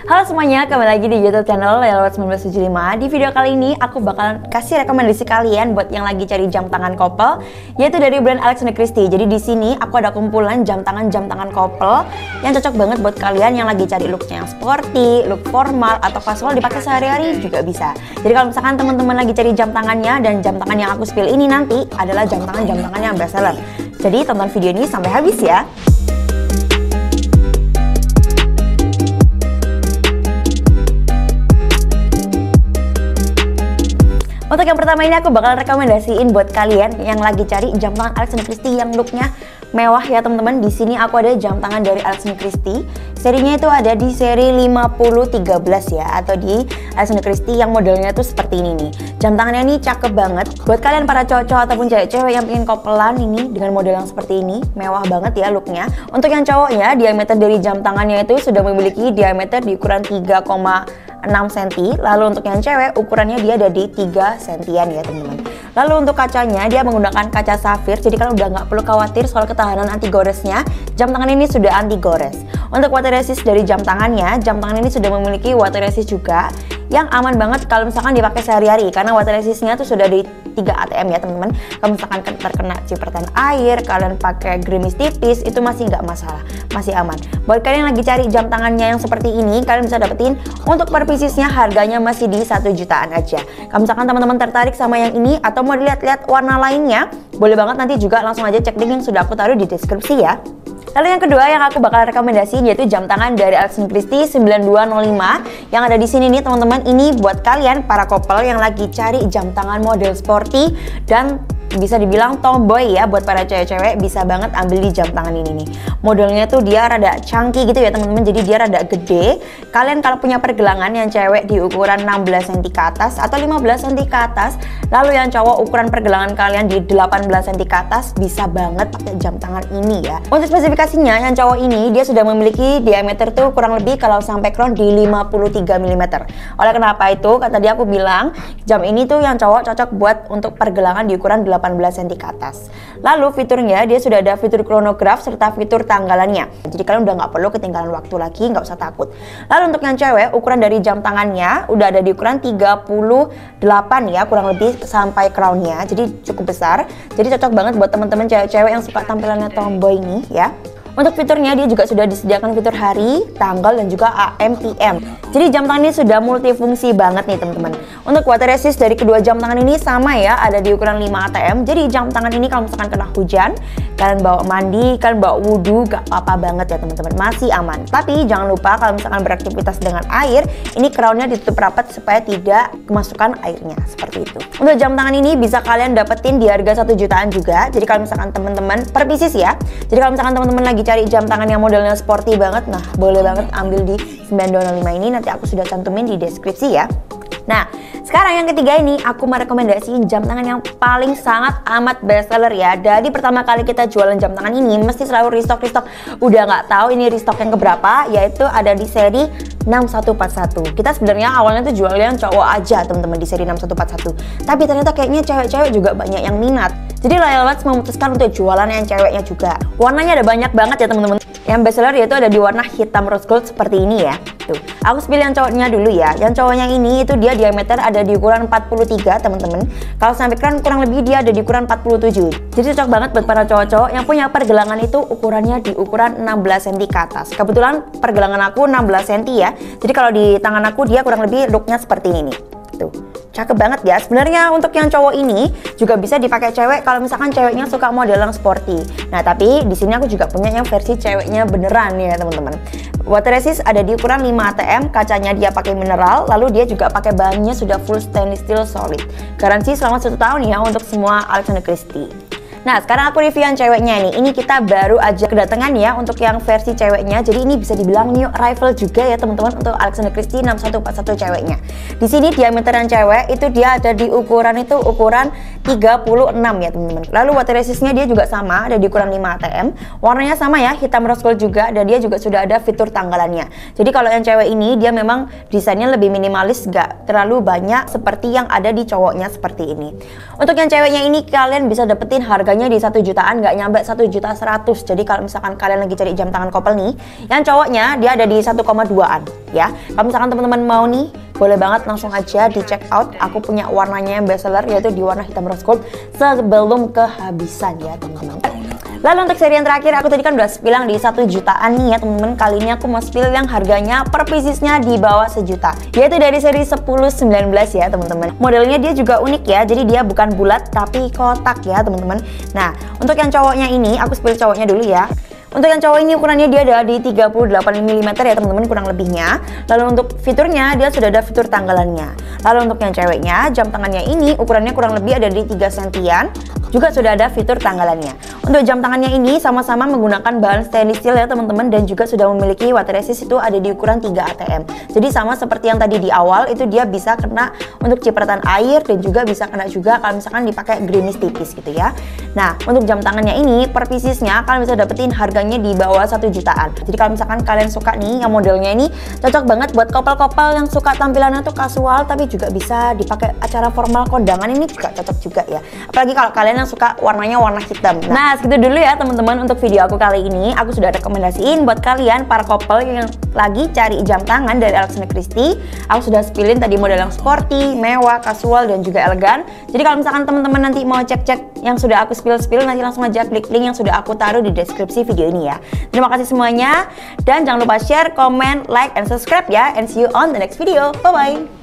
Halo semuanya, kembali lagi di YouTube channel Lelewat 1975. Di video kali ini aku bakalan kasih rekomendasi kalian buat yang lagi cari jam tangan couple, yaitu dari brand Alexander Christie. Jadi di sini aku ada kumpulan jam tangan couple yang cocok banget buat kalian yang lagi cari looknya yang sporty, look formal atau casual dipakai sehari-hari juga bisa. Jadi kalau misalkan teman-teman lagi cari jam tangannya dan jam tangan yang aku spill ini nanti adalah jam tangan yang best seller. Jadi tonton video ini sampai habis ya. Untuk yang pertama ini aku bakal rekomendasiin buat kalian yang lagi cari jam tangan Alexander Christie yang looknya mewah ya teman-teman. Di sini aku ada jam tangan dari Alexander Christie. Serinya itu ada di seri 5013 ya, atau di Alexander Christie yang modelnya tuh seperti ini nih. Jam tangannya ini cakep banget. Buat kalian para cowok ataupun cewek-cewek yang pengen kopelan ini dengan model yang seperti ini, mewah banget ya looknya. Untuk yang cowoknya, diameter dari jam tangannya itu sudah memiliki diameter di ukuran 3,6 cm. Lalu untuk yang cewek ukurannya dia ada di 3 cm ya teman-teman. Lalu untuk kacanya dia menggunakan kaca safir, jadi kalian udah nggak perlu khawatir soal ketahanan anti goresnya. Jam tangan ini sudah anti gores. Untuk water resist dari jam tangan ini sudah memiliki water resist juga yang aman banget kalau misalkan dipakai sehari-hari, karena water resistnya tuh sudah di 3 ATM ya teman-teman. Kalau misalkan terkena cipratan air, kalian pakai gerimis tipis itu masih nggak masalah, masih aman. Buat kalian yang lagi cari jam tangannya yang seperti ini, kalian bisa dapetin untuk per piecesnya harganya masih di 1 jutaan aja. Kalau misalkan teman-teman tertarik sama yang ini atau mau dilihat-lihat warna lainnya, boleh banget nanti juga langsung aja cek link yang sudah aku taruh di deskripsi ya. Lalu yang kedua yang aku bakal rekomendasiin yaitu jam tangan dari Alexander Christie 9205 yang ada di sini nih teman-teman. Ini buat kalian para couple yang lagi cari jam tangan model sporty dan bisa dibilang tomboy ya. Buat para cewek-cewek bisa banget ambil di jam tangan ini nih. Modelnya tuh dia rada chunky gitu ya teman-teman, jadi dia rada gede. Kalian kalau punya pergelangan yang cewek di ukuran 16 cm ke atas atau 15 cm ke atas, lalu yang cowok ukuran pergelangan kalian di 18 cm ke atas, bisa banget pakai jam tangan ini ya. Untuk spesifikasinya yang cowok ini dia sudah memiliki diameter tuh kurang lebih kalau sampai crown di 53 mm. Oleh kenapa itu kata dia aku bilang jam ini tuh yang cowok cocok buat untuk pergelangan di ukuran 18 cm ke atas. Lalu fiturnya dia sudah ada fitur chronograph serta fitur tanggalannya. Jadi kalian udah nggak perlu ketinggalan waktu lagi, nggak usah takut. Lalu untuk yang cewek ukuran dari jam tangannya udah ada di ukuran 38 ya kurang lebih sampai crownnya. Jadi cukup besar. Jadi cocok banget buat teman-teman cewek-cewek yang suka tampilannya tomboy nih ya. Untuk fiturnya dia juga sudah disediakan fitur hari, tanggal, dan juga AM, PM. Jadi jam tangan ini sudah multifungsi banget nih teman-teman. Untuk water resist dari kedua jam tangan ini sama ya, ada di ukuran 5 ATM. Jadi jam tangan ini kalau misalkan kena hujan, kalian bawa mandi, kalian bawa wudhu, gak apa-apa banget ya teman-teman, masih aman. Tapi jangan lupa kalau misalkan beraktivitas dengan air, ini crownnya ditutup rapat supaya tidak kemasukan airnya, seperti itu. Untuk jam tangan ini bisa kalian dapetin di harga 1 jutaan juga. Jadi kalau misalkan teman-teman per pieces ya. Jadi kalau misalkan teman-teman lagi cari jam tangan yang modelnya sporty banget, nah boleh banget ambil di 9205 ini, nanti aku sudah cantumin di deskripsi ya. Nah, sekarang yang ketiga ini aku merekomendasiin jam tangan yang paling sangat amat best seller ya. Jadi pertama kali kita jualan jam tangan ini mesti selalu restock. Udah nggak tahu ini restock yang keberapa, yaitu ada di seri 6141. Kita sebenarnya awalnya tuh jual yang cowok aja teman-teman di seri 6141. Tapi ternyata kayaknya cewek-cewek juga banyak yang minat. Jadi Lelewat memutuskan untuk jualan yang ceweknya juga. Warnanya ada banyak banget ya teman-teman. Yang best seller yaitu ada di warna hitam rose gold seperti ini ya. Tuh, aku pilih yang cowoknya dulu ya. Yang cowoknya ini itu dia diameter ada di ukuran 43 teman-teman. Kalau sampai crown kurang lebih dia ada di ukuran 47. Jadi cocok banget buat para cowok-cowok yang punya pergelangan itu ukurannya di ukuran 16 cm ke atas. Kebetulan pergelangan aku 16 cm ya. Jadi kalau di tangan aku dia kurang lebih looknya seperti ini nih. Tuh. Cakep banget ya. Sebenarnya untuk yang cowok ini juga bisa dipakai cewek kalau misalkan ceweknya suka model yang sporty. Nah, tapi di sini aku juga punya yang versi ceweknya beneran ya, teman-teman. Water resist ada di ukuran 5 ATM, kacanya dia pakai mineral, lalu dia juga pakai bahannya sudah full stainless steel solid. Garansi selama 1 tahun ya untuk semua Alexander Christie. Nah, sekarang aku review yang ceweknya nih. Ini kita baru aja kedatangan ya untuk yang versi ceweknya. Jadi ini bisa dibilang new arrival juga ya teman-teman untuk Alexander Christie 6141 ceweknya. Di sini diameter yang cewek itu dia ada di ukuran 36 ya teman-teman. Lalu water resistnya dia juga sama, ada di ukuran 5 ATM. Warnanya sama ya, hitam rose gold juga, dan dia juga sudah ada fitur tanggalannya. Jadi kalau yang cewek ini dia memang desainnya lebih minimalis, gak terlalu banyak seperti yang ada di cowoknya seperti ini. Untuk yang ceweknya ini kalian bisa dapetin harga harganya di 1 jutaan, nggak nyampe 1.100.000. Jadi kalau misalkan kalian lagi cari jam tangan couple nih, yang cowoknya dia ada di 1,2an ya. Kalau misalkan teman-teman mau nih, boleh banget langsung aja di check out. Aku punya warnanya yang best seller, yaitu di warna hitam rose gold sebelum kehabisan ya teman-teman. Lalu untuk seri yang terakhir, aku tadi kan udah bilang di 1 jutaan nih ya teman-teman. Kali ini aku mau spill yang harganya per piecesnya di bawah 1 juta, yaitu dari seri 1019 ya teman-teman. Modelnya dia juga unik ya, jadi dia bukan bulat tapi kotak ya teman-teman. Nah, untuk yang cowoknya ini, aku spill cowoknya dulu ya. Untuk yang cowok ini ukurannya dia ada di 38 mm ya teman-teman, kurang lebihnya. Lalu untuk fiturnya dia sudah ada fitur tanggalannya. Lalu untuk yang ceweknya, jam tangannya ini ukurannya kurang lebih ada di 3 sentian. Juga sudah ada fitur tanggalannya. Untuk jam tangannya ini sama-sama menggunakan bahan stainless steel ya teman-teman, dan juga sudah memiliki water resist itu ada di ukuran 3 atm. Jadi sama seperti yang tadi di awal, itu dia bisa kena untuk cipratan air dan juga bisa kena juga kalau misalkan dipakai gerimis tipis gitu ya. Nah, untuk jam tangannya ini per piecesnya kalian bisa dapetin harganya di bawah 1 jutaan. Jadi kalau misalkan kalian suka nih yang modelnya ini, cocok banget buat couple-couple yang suka tampilannya tuh kasual tapi juga bisa dipakai acara formal kondangan, ini juga cocok juga ya. Apalagi kalau kalian yang suka warnanya warna hitam. Nah, segitu dulu ya teman-teman untuk video aku kali ini. Aku sudah rekomendasiin buat kalian para couple yang lagi cari jam tangan dari Alexander Christie. Aku sudah spillin tadi model yang sporty, mewah, kasual, dan juga elegan. Jadi kalau misalkan teman-teman nanti mau cek-cek yang sudah aku spill, nanti langsung aja klik link yang sudah aku taruh di deskripsi video ini ya. Terima kasih semuanya, dan jangan lupa share, comment, like, and subscribe ya. And see you on the next video. Bye-bye.